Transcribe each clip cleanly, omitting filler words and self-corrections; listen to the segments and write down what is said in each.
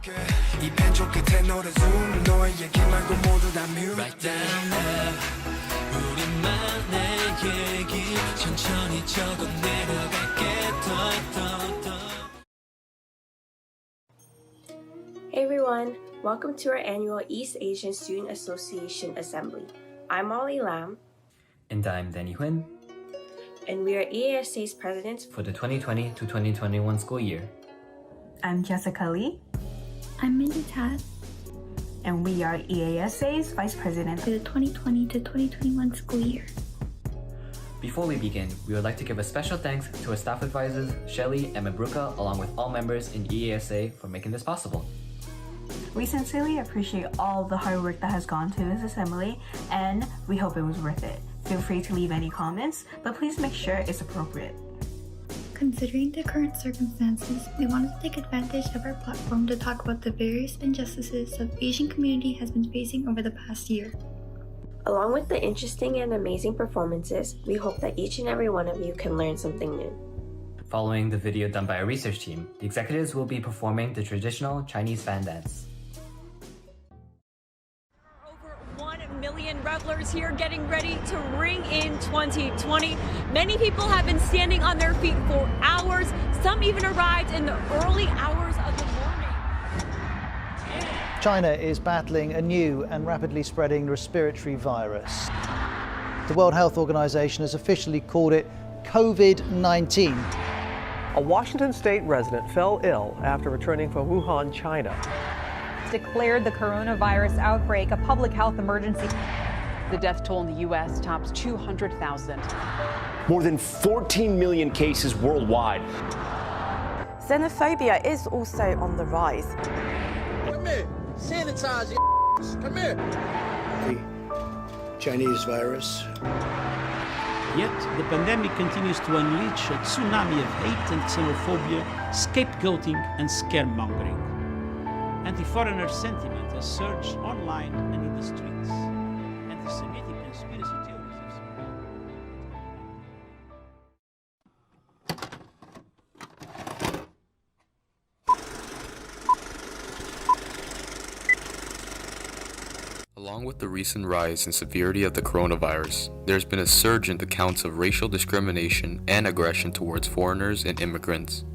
Right down now 우리만의 얘기 천천히 적어 내려갈게 더. Hey everyone, welcome to our annual East Asian Student Association Assembly. I'm Ollie Lam. And I'm Danny Nguyen. And we are EASA's presidents for the 2020 to 2021 school year. I'm Jessica Lee. I'm Mindy Tad. And we are EASA's vice president for the 2020 to 2021 school year. Before we begin, we would like to give a special thanks to our staff advisors, Shelly and Mabruka, along with all members in EASA for making this possible. We sincerely appreciate all the hard work that has gone to this assembly, and we hope it was worth it. Feel free to leave any comments, but please make sure it's appropriate. Considering the current circumstances, we wanted to take advantage of our platform to talk about the various injustices that the Asian community has been facing over the past year. Along with the interesting and amazing performances, we hope that each and every one of you can learn something new. Following the video done by our research team, the executives will be performing the traditional Chinese fan dance. Million revelers here getting ready to ring in 2020. Many people have been standing on their feet for hours. Some even arrived in the early hours of the morning. China is battling a new and rapidly spreading respiratory virus. The World Health Organization has officially called it COVID-19. A Washington state resident fell ill after returning from Wuhan, China. Declared the coronavirus outbreak a public health emergency. The death toll in the U.S. tops 200,000. More than 14 million cases worldwide. Xenophobia is also on the rise. Come here, sanitize your Come here. The Chinese virus. Yet the pandemic continues to unleash a tsunami of hate and xenophobia, scapegoating and scaremongering. Anti-foreigner sentiment has surged online and in the streets. Anti-Semitic conspiracy theories have spread. Along with the recent rise in severity of the coronavirus, there's been a surge in the counts of racial discrimination and aggression towards foreigners and immigrants.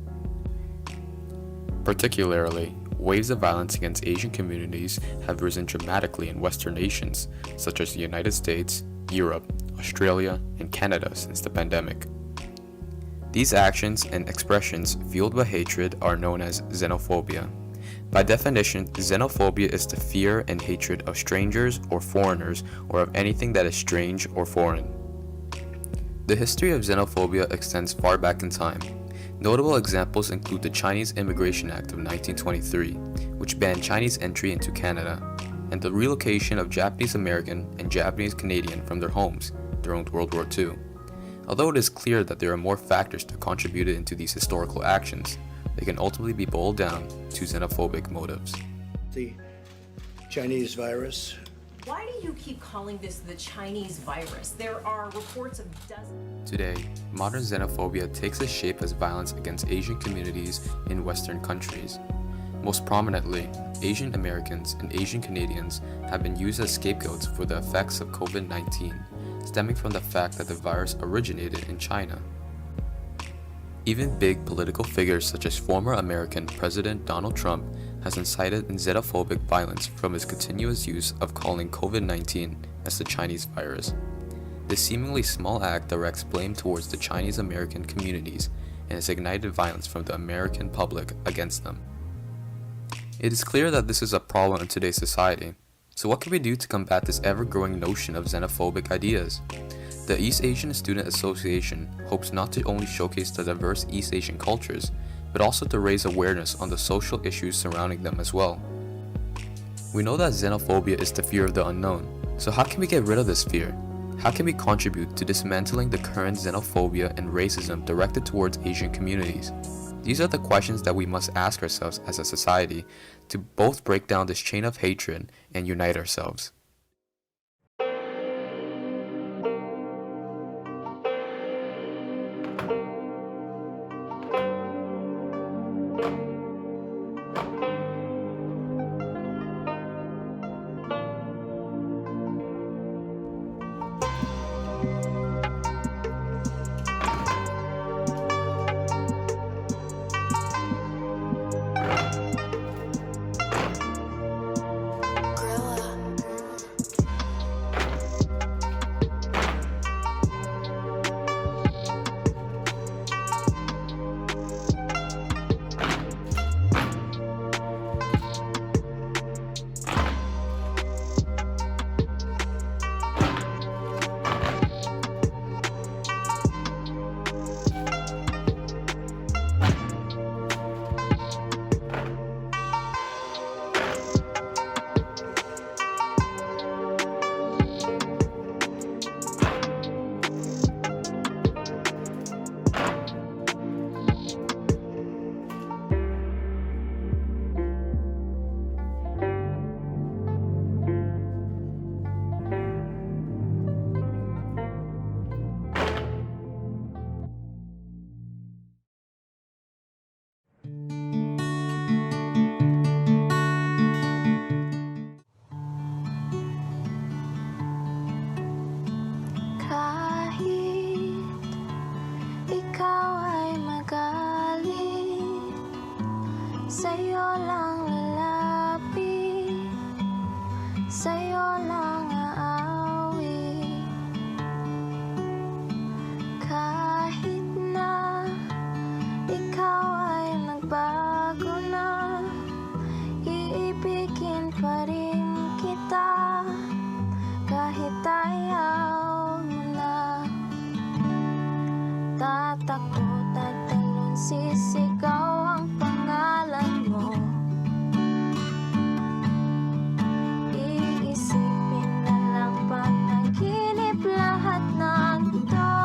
Particularly, waves of violence against Asian communities have risen dramatically in Western nations, such as the United States, Europe, Australia, and Canada since the pandemic. These actions and expressions fueled by hatred are known as xenophobia. By definition, xenophobia is the fear and hatred of strangers or foreigners or of anything that is strange or foreign. The history of xenophobia extends far back in time. Notable examples include the Chinese Immigration Act of 1923, which banned Chinese entry into Canada, and the relocation of Japanese American and Japanese Canadian from their homes during World War II. Although it is clear that there are more factors that contributed into these historical actions, they can ultimately be boiled down to xenophobic motives. The Chinese virus. Why do you keep calling this the Chinese virus? There are reports of dozens. Today, modern xenophobia takes its shape as violence against Asian communities in Western countries. Most prominently, Asian Americans and Asian Canadians have been used as scapegoats for the effects of COVID-19, stemming from the fact that the virus originated in China. Even big political figures such as former American President Donald Trump has incited xenophobic violence from his continuous use of calling COVID-19 as the Chinese virus. This seemingly small act directs blame towards the Chinese American communities and has ignited violence from the American public against them. It is clear that this is a problem in today's society. So what can we do to combat this ever-growing notion of xenophobic ideas? The East Asian Student Association hopes not to only showcase the diverse East Asian cultures, but also to raise awareness on the social issues surrounding them as well. We know that xenophobia is the fear of the unknown, so how can we get rid of this fear? How can we contribute to dismantling the current xenophobia and racism directed towards Asian communities? These are the questions that we must ask ourselves as a society to both break down this chain of hatred and unite ourselves. sa'yo lang aawi. Kahit na ikaw ay nagbago na, iibigin pa rin kita kahit ayaw mo na. Tatakot at talon, sisigaw ang pangalan mo. Iisipin na lang panaginip lahat ng ito.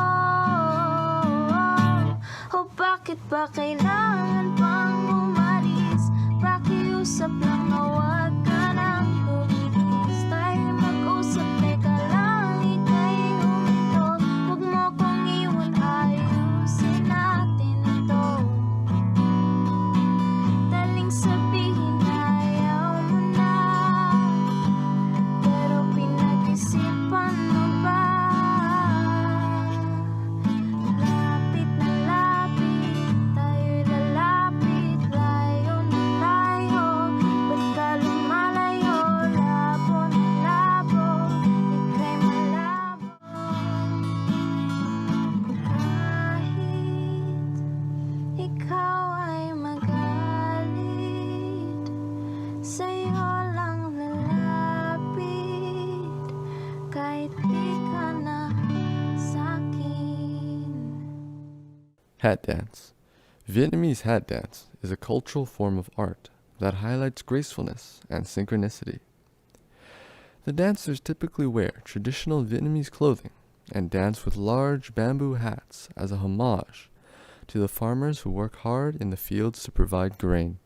O bakit ba kailangan pang umalis? Pakiusap lang na huwag ka nang lumilis. Tayo mag-usap, teka lang, ika'y huminto. Huwag mo kong iwan, ayusin natin ito. Daling sabihin na ayaw mo na, pero pinag-isipan mo ba? Lapit na lapit, tayo'y lalapit. Layo na layo, ba't ka lumalayo? Labo na labo, ika'y malabo. Kahit ikaw ay magalit, sa'yo lang lalapit. Kahit di ka na sa'kin. Hat dance. Vietnamese hat dance is a cultural form of art that highlights gracefulness and synchronicity. The dancers typically wear traditional Vietnamese clothing and dance with large bamboo hats as a homage to the farmers who work hard in the fields to provide grain.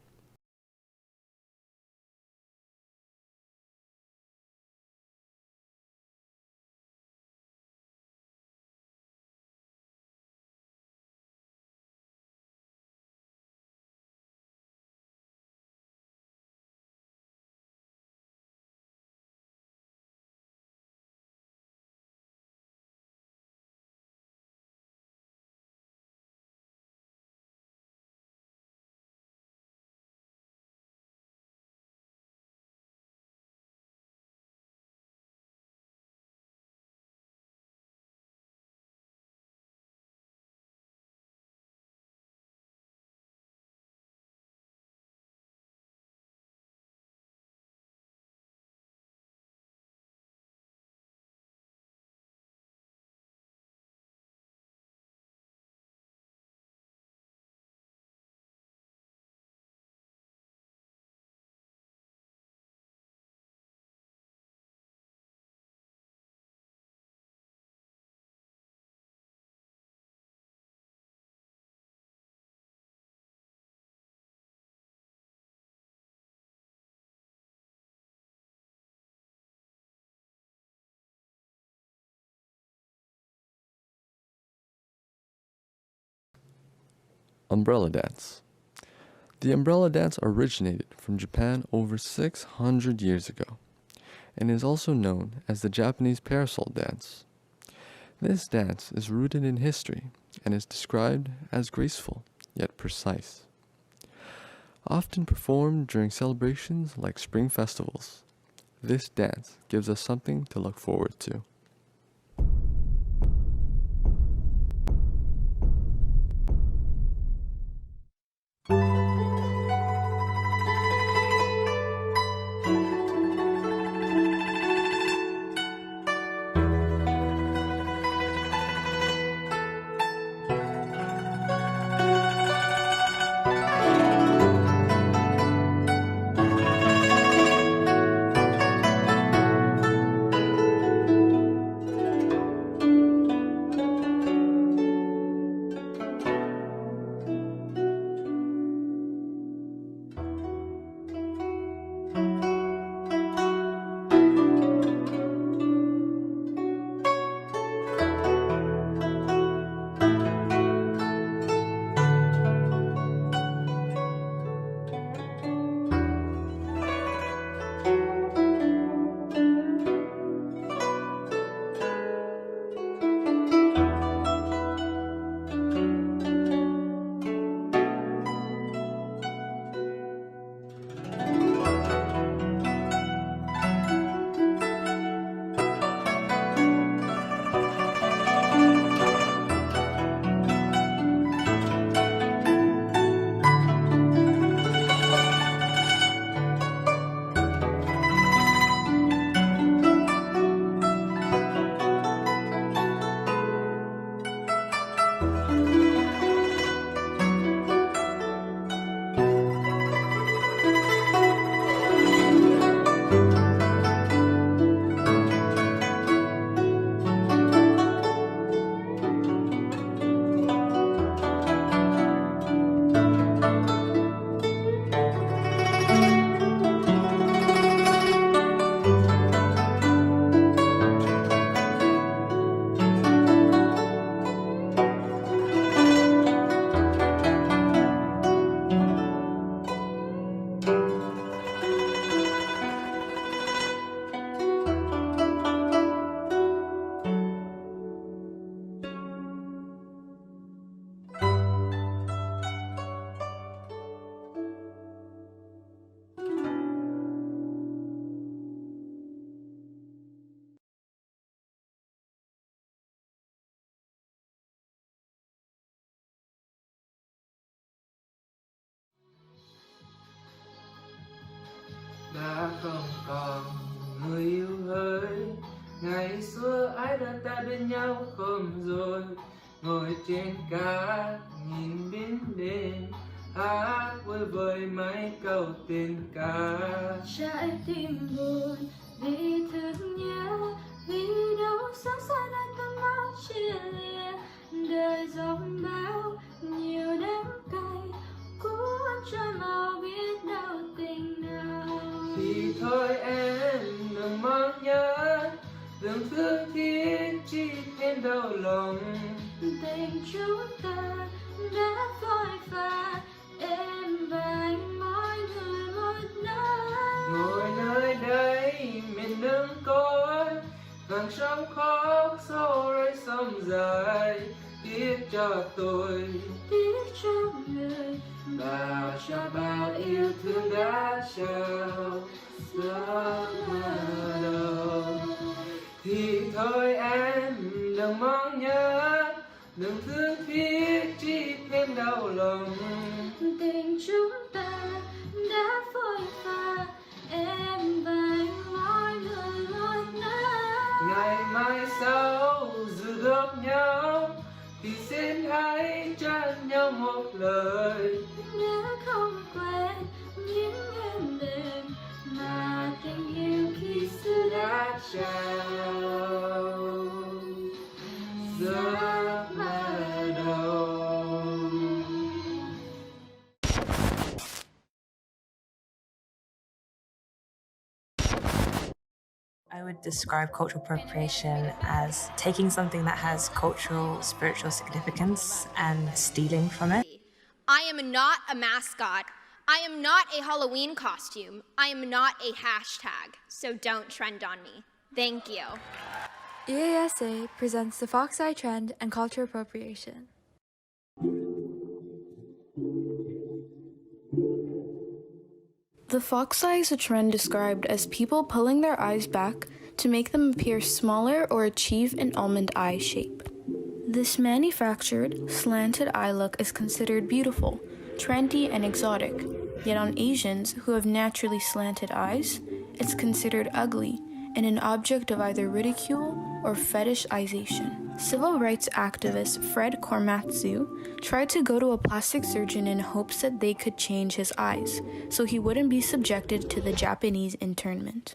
Umbrella dance. The umbrella dance originated from Japan over 600 years ago and is also known as the Japanese parasol dance. This dance is rooted in history and is described as graceful yet precise. Often performed during celebrations like spring festivals, this dance gives us something to look forward to. đã không còn người yêu hỡi. Ngày xưa ai đã ta bên nhau không rồi, ngồi trên cát nhìn biển đêm, hát vui vơi mấy câu tình ca. Trái tim buồn vì thương nhớ, vì đâu sáng xa nơi tâm máu chia lìa. Đời giông bão nhiều đắng cay, cuốn trôi màu biết đâu tình nào. Thì thôi em đừng mong nhớ, đừng thương thiết chỉ thêm đau lòng. Tình chúng ta đã phôi pha, em và anh mỗi người một nơi. Ngồi nơi đây miền đông cõi, càng trong khóc sâu rơi sông dài. Tiếc cho tôi, tiếc cho người, và cho bao yêu thương đã trao giấc mơ đầu. Thì thôi em đừng mong nhớ, đừng thương tiếc chỉ thêm đau lòng. Tình chúng ta đã phôi pha, em và anh mỗi người một nơi. Ngày mai sau dù gặp nhau thì xin hãy cho nhau một lời. Nếu không quên những êm đềm mà tình yêu khi xưa đã trao giấc mơ đầu. I would describe cultural appropriation as taking something that has cultural, spiritual significance and stealing from it. I am not a mascot. I am not a Halloween costume. I am not a hashtag. So don't trend on me. Thank you. Easa presents the Fox Eye trend and culture appropriation. The fox eye is a trend described as people pulling their eyes back to make them appear smaller or achieve an almond eye shape. This manufactured, slanted eye look is considered beautiful, trendy, and exotic, yet on Asians who have naturally slanted eyes, it's considered ugly and an object of either ridicule or fetishization. Civil rights activist Fred Korematsu tried to go to a plastic surgeon in hopes that they could change his eyes, so he wouldn't be subjected to the Japanese internment.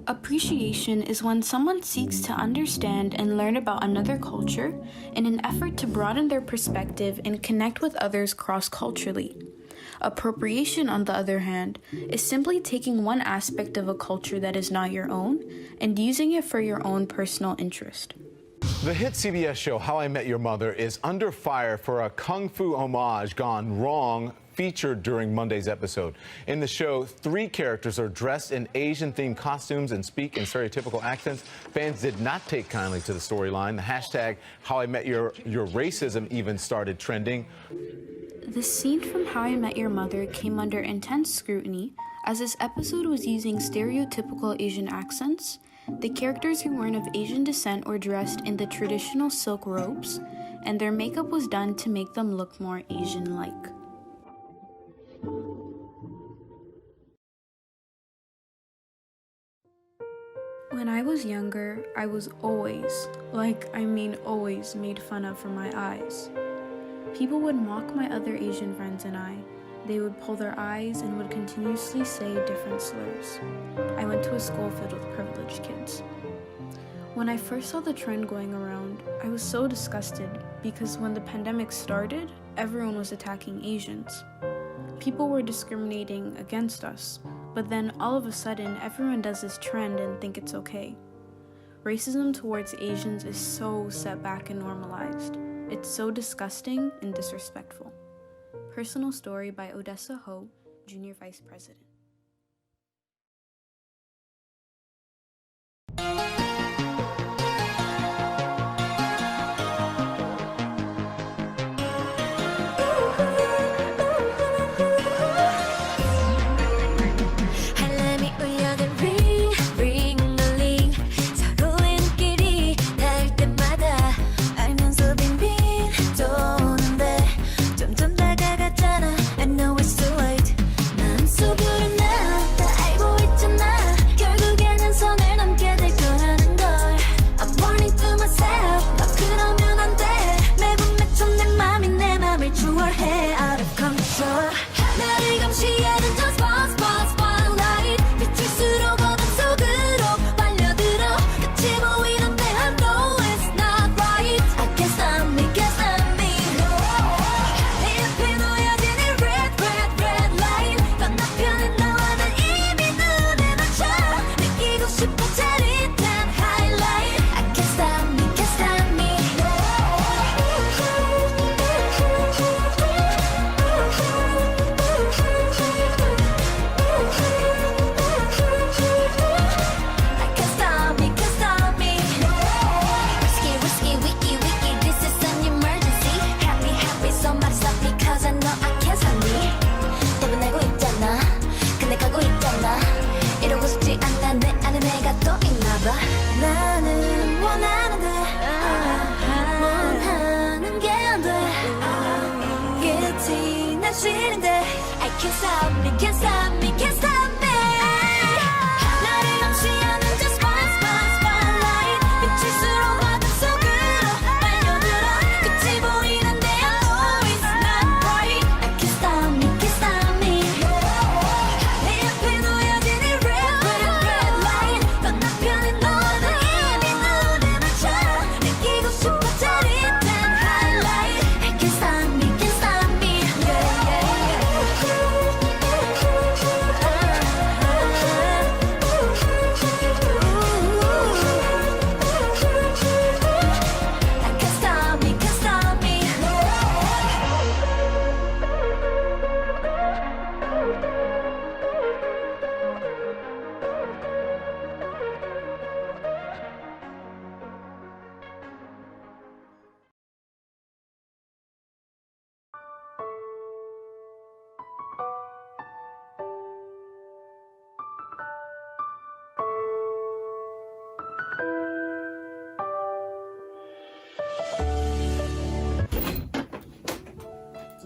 Appreciation is when someone seeks to understand and learn about another culture in an effort to broaden their perspective and connect with others cross-culturally. Appropriation, on the other hand, is simply taking one aspect of a culture that is not your own and using it for your own personal interest. The hit CBS show How I Met Your Mother is under fire for a kung fu homage gone wrong featured during Monday's episode. In the show, 3 characters are dressed in Asian-themed costumes and speak in stereotypical accents. Fans did not take kindly to the storyline. The hashtag How I Met Your Racism even started trending. The scene from How I Met Your Mother came under intense scrutiny as this episode was using stereotypical Asian accents. The characters who weren't of Asian descent were dressed in the traditional silk robes, and their makeup was done to make them look more Asian-like. When I was younger, I was always made fun of for my eyes. People would mock my other Asian friends and I. They would pull their eyes and would continuously say different slurs. I went to a school filled with privileged kids. When I first saw the trend going around, I was so disgusted because when the pandemic started, everyone was attacking Asians. People were discriminating against us, but then all of a sudden everyone does this trend and think it's okay. Racism towards Asians is so set back and normalized. It's so disgusting and disrespectful. Personal story by Odessa Ho, Junior Vice President. I know it's 쏟아지는데 I can't stop me, can't stop me, can't stop me 나를 감시하는 저 spotlight 비칠수록 어둠 속으로 빨려들어 끝이 보이는데 I know it's not right I can't stop me, can't stop me 내 앞에 놓여진 이 red light 건너편에 너는 이미 눈에 맞춰 느끼고 싶어 짜릿한 highlight I can't stop me, can't stop me I can't stop me, can't stop me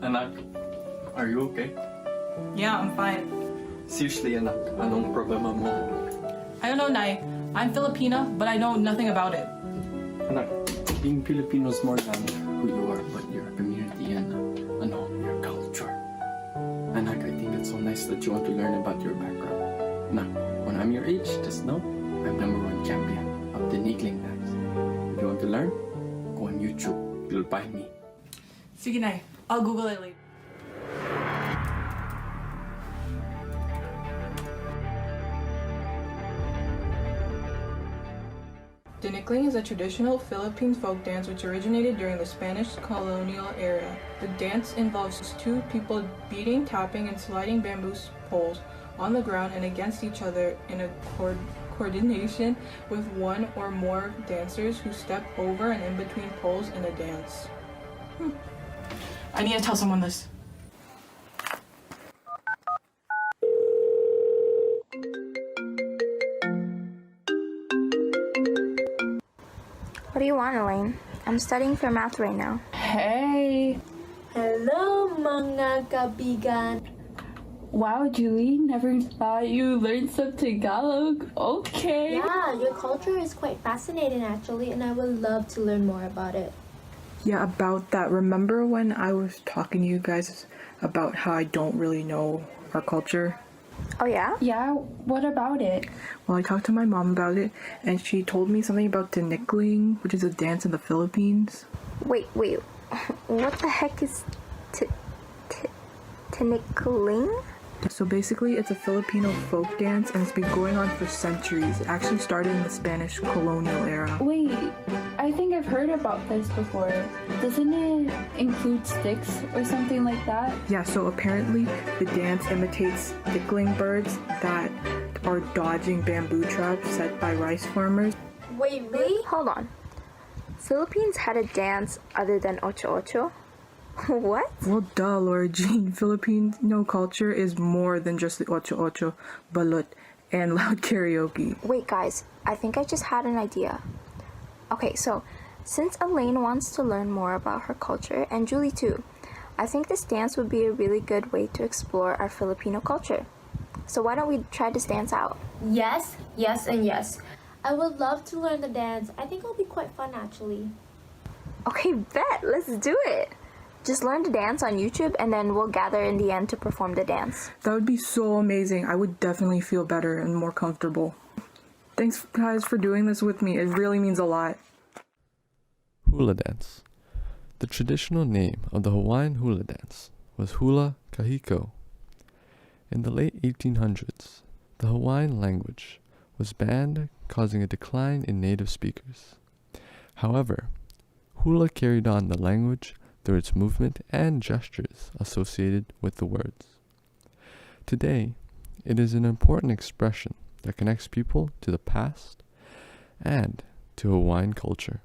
Anak, are you okay? Yeah, I'm fine. Seriously, anak, anong problema mo? I don't know, Nai. I'm Filipino, but I know nothing about it. Anak, being Filipino is more than who you are, but your community and your culture. Anak, I think it's so nice that you want to learn about your background. Anak, when I'm your age, just know I'm #1 champion of the Nigling dance. If you want to learn, go on YouTube. You'll find me. Sige, Nai. I'll Google it later. Dinikling is a traditional Philippine folk dance which originated during the Spanish colonial era. The dance involves two people beating, tapping, and sliding bamboo poles on the ground and against each other in a coordination with one or more dancers who step over and in between poles in a dance. I need to tell someone this. What do you want, Elaine? I'm studying for math right now. Hey! Hello, mga kaibigan. Wow, Julie, never thought you learned some Tagalog. Okay. Yeah, your culture is quite fascinating actually, and I would love to learn more about it. Yeah, about that. Remember when I was talking to you guys about how I don't really know our culture? Oh yeah? Yeah, what about it? Well, I talked to my mom about it, and she told me something about Dinikling, which is a dance in the Philippines. Wait. What the heck is Dinikling? So basically, it's a Filipino folk dance, and it's been going on for centuries. It actually started in the Spanish colonial era. Wait, I think I've heard about this before. Doesn't it include sticks or something like that? Yeah, so apparently the dance imitates dickling birds that are dodging bamboo traps set by rice farmers. Wait, really? Hold on. Philippines had a dance other than Ocho Ocho? What? Well, duh, Laura Jean. Filipino culture is more than just the Ocho Ocho, balut, and loud karaoke. Wait, guys, I think I just had an idea. Okay, so since Elaine wants to learn more about her culture, and Julie too, I think this dance would be a really good way to explore our Filipino culture. So why don't we try this dance out? Yes, and yes. I would love to learn the dance. I think it'll be quite fun actually. Okay, bet. Let's do it. Just learn to dance on YouTube and then we'll gather in the end to perform the dance. That would be so amazing. I would definitely feel better and more comfortable. Thanks guys for doing this with me. It really means a lot. Hula dance. The traditional name of the Hawaiian hula dance was hula kahiko. In the late 1800s, the Hawaiian language was banned, causing a decline in native speakers. However, hula carried on the language through its movement and gestures associated with the words. Today, it is an important expression that connects people to the past and to Hawaiian culture.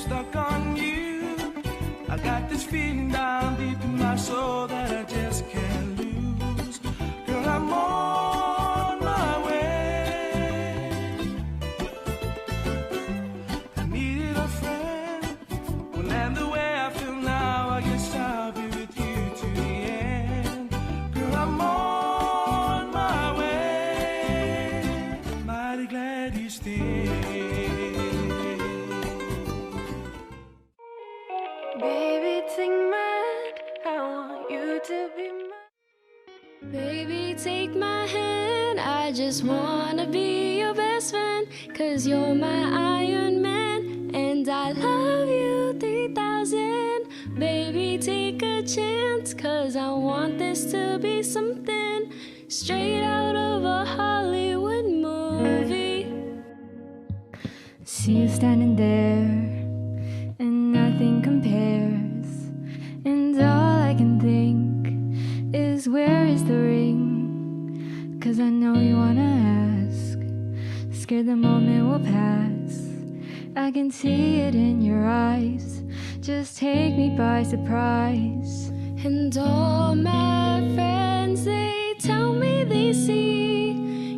Stuck on you. I got this feeling down deep in my soul that I just can't lose. Girl, I'm on my way. I needed a friend. Well, and the way I feel now, I guess I'll be with you to the end. Girl, I'm on my way. Mighty glad you stayed. Baby, take my hand, I want you to be mine. Baby, take my hand, I just wanna be your best friend. Cause you're my Iron Man, and I love you 3000. Baby, take a chance, cause I want this to be something straight out of a Hollywood movie. See you standing there, and nothing compares. And all I can think is, where is the ring? Cause I know you wanna ask. Scared the moment will pass. I can see it in your eyes. Just take me by surprise. And all my friends, they tell me they see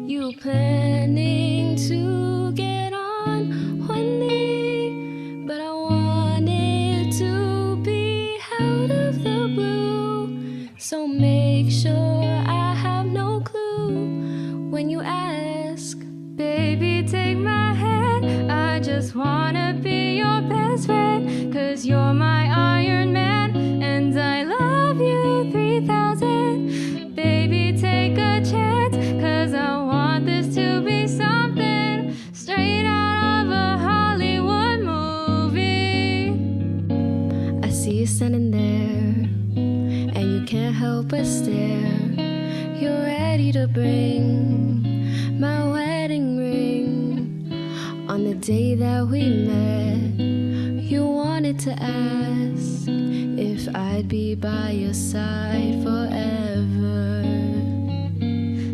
you planning to get on one knee. But I want it to be out of the blue. So make sure I have no clue when you ask. Baby, take my hand, I just wanna be your best friend. Cause you're my Iron Man, and I love you 3000. Baby, take a chance, cause I want this to be something straight out of a Hollywood movie. I see you standing there, and you can't help but stare. You're ready to bring my wedding ring. On the day that we met, you wanted to ask if I'd be by your side forever.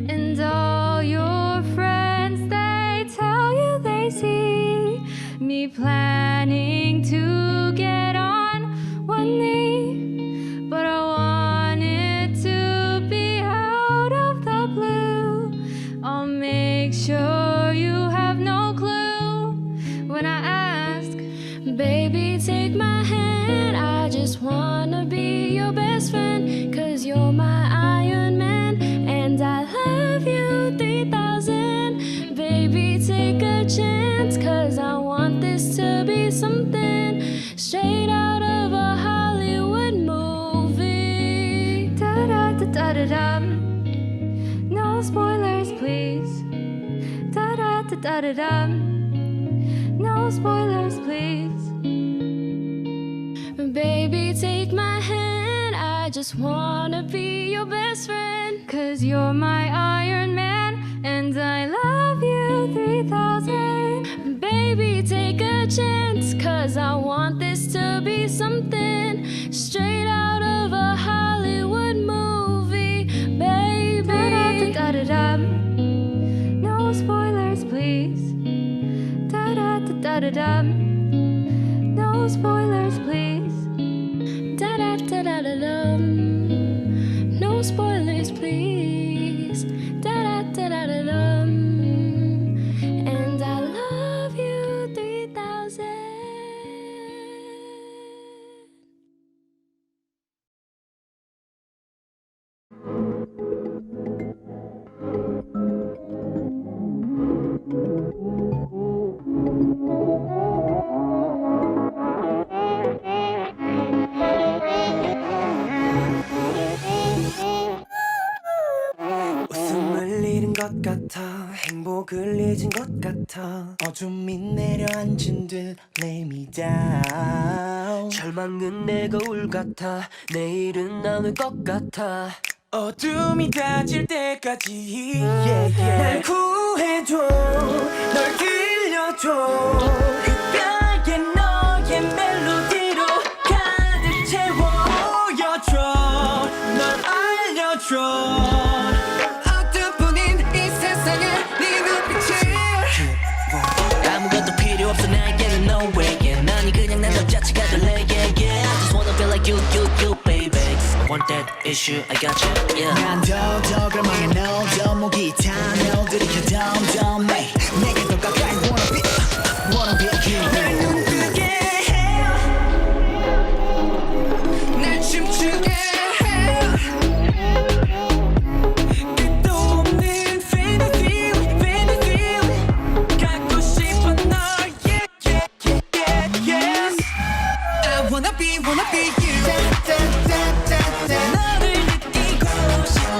And all your friends, they tell you they see me planning to get on one knee. But I want it to be out of the blue. I'll make sure you have no clue when I ask. Baby, take my hand, I just wanna be your best friend. Cause you're my Iron Man, and I love you 3000. Baby, take a chance, cause I want this to be something straight out of a Hollywood movie. Da-da-da-da-da-da. No spoilers, please. Da-da-da-da-da-da. No spoilers, please. Baby, take my hand, I just wanna be your best friend. Cause you're my Iron Man, and I love you 3000. Baby, take a chance, cause I want this to be something straight out of a Hollywood movie. Baby, da-da-da-da-da. No spoilers, please. Da-da-da-da-da. No spoilers, please. Da-da-da-da-da-da. No spoilers, please. Da-da-da-da-da-da. And I love you 3000. 웃음을 잃은 것 같아 행복을 잊은 것 같아 어둠이 내려앉은 듯 lay me down 절망은 내 거울 같아 내일은 안 올 것 같아 어둠이 닫힐 때까지 날 구해줘 널 들려줘 흙가게 너의 멜로디로 가득 채워 보여줘 널 알려줘 어둠뿐인 이 세상에 네 눈빛이 아무것도 필요 없어 나에게는 no way 난이 그냥 난 너 자체가 될래 I just wanna feel like you you, baby. I want that issue, I got you, yeah. 난 더더 갈망해 너, 더 목이 타 너 들이켜 덤덤해. 내게 더 가까이 wanna be you. 날 눈뜨게 해, 날 춤추게 해. 끝도 없는 fantasy, fantasy. 갖고 싶어 널, yeah, yeah, yeah, yes. I wanna be you. 너를 느끼고 싶어.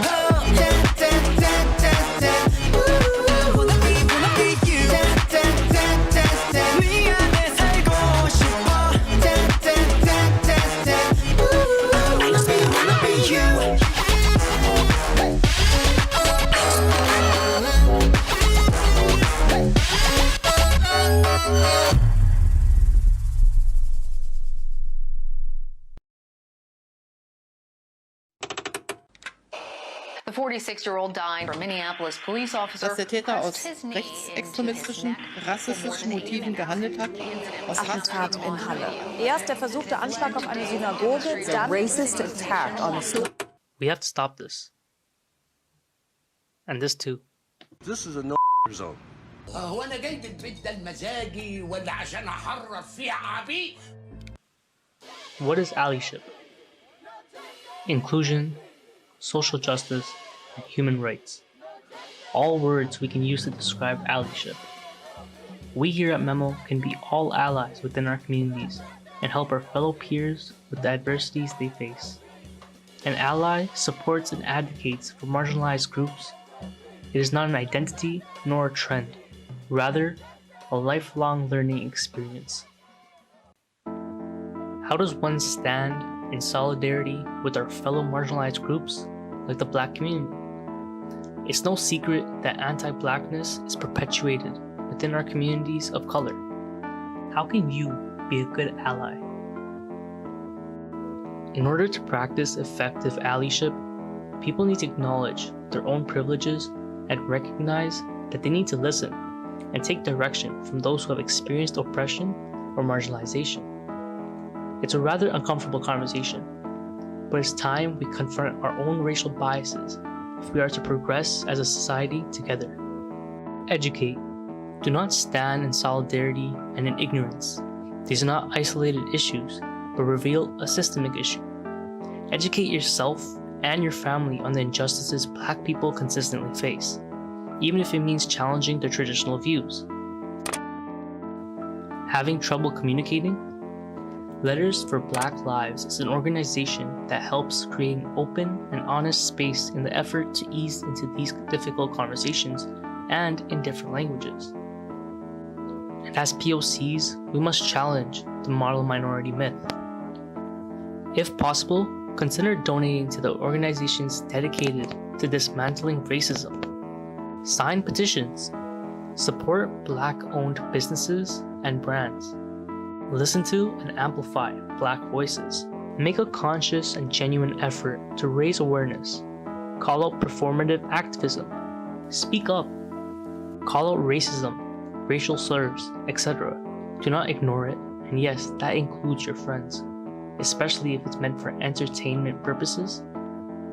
I wanna be you. 네 안에 살고 싶어. I wanna be you. The 46-year-old died for Minneapolis police officer. Dass der Täter aus rechtsextremistischen, rassistischen Motiven gehandelt hat, aus Attentat in Halle. Erst der versuchte Anschlag auf eine Synagoge, dann racist attack on a school. We have to stop this. And this too. This is a no zone. هو انا جاي البيت ده المزاجي ولا عشان احرف فيه عبيد؟ What is allyship? Inclusion, social justice, and human rights. All words we can use to describe allyship. We here at Memo can be all allies within our communities and help our fellow peers with the adversities they face. An ally supports and advocates for marginalized groups. It is not an identity nor a trend, rather a lifelong learning experience. How does one stand in solidarity with our fellow marginalized groups, like the Black community? It's no secret that anti-Blackness is perpetuated within our communities of color. How can you be a good ally? In order to practice effective allyship, people need to acknowledge their own privileges and recognize that they need to listen and take direction from those who have experienced oppression or marginalization. It's a rather uncomfortable conversation, but it's time we confront our own racial biases if we are to progress as a society together. Educate. Do not stand in solidarity and in ignorance. These are not isolated issues, but reveal a systemic issue. Educate yourself and your family on the injustices Black people consistently face, even if it means challenging their traditional views. Having trouble communicating? Letters for Black Lives is an organization that helps create an open and honest space in the effort to ease into these difficult conversations and in different languages. And as POCs, we must challenge the model minority myth. If possible, consider donating to the organizations dedicated to dismantling racism. Sign petitions. Support Black-owned businesses and brands. Listen to and amplify Black voices. Make a conscious and genuine effort to raise awareness. Call out performative activism. Speak up. Call out racism, racial slurs, etc. Do not ignore it, and yes, that includes your friends, especially if it's meant for entertainment purposes.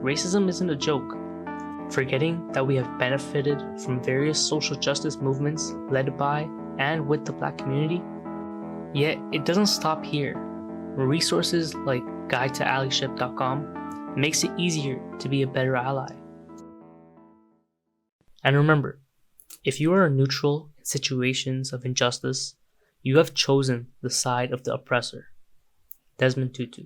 Racism isn't a joke. Forgetting that we have benefited from various social justice movements led by and with the Black community. Yet, it doesn't stop here. Resources like guide-to-allyship.com makes it easier to be a better ally. And remember, if you are neutral in situations of injustice, you have chosen the side of the oppressor. Desmond Tutu.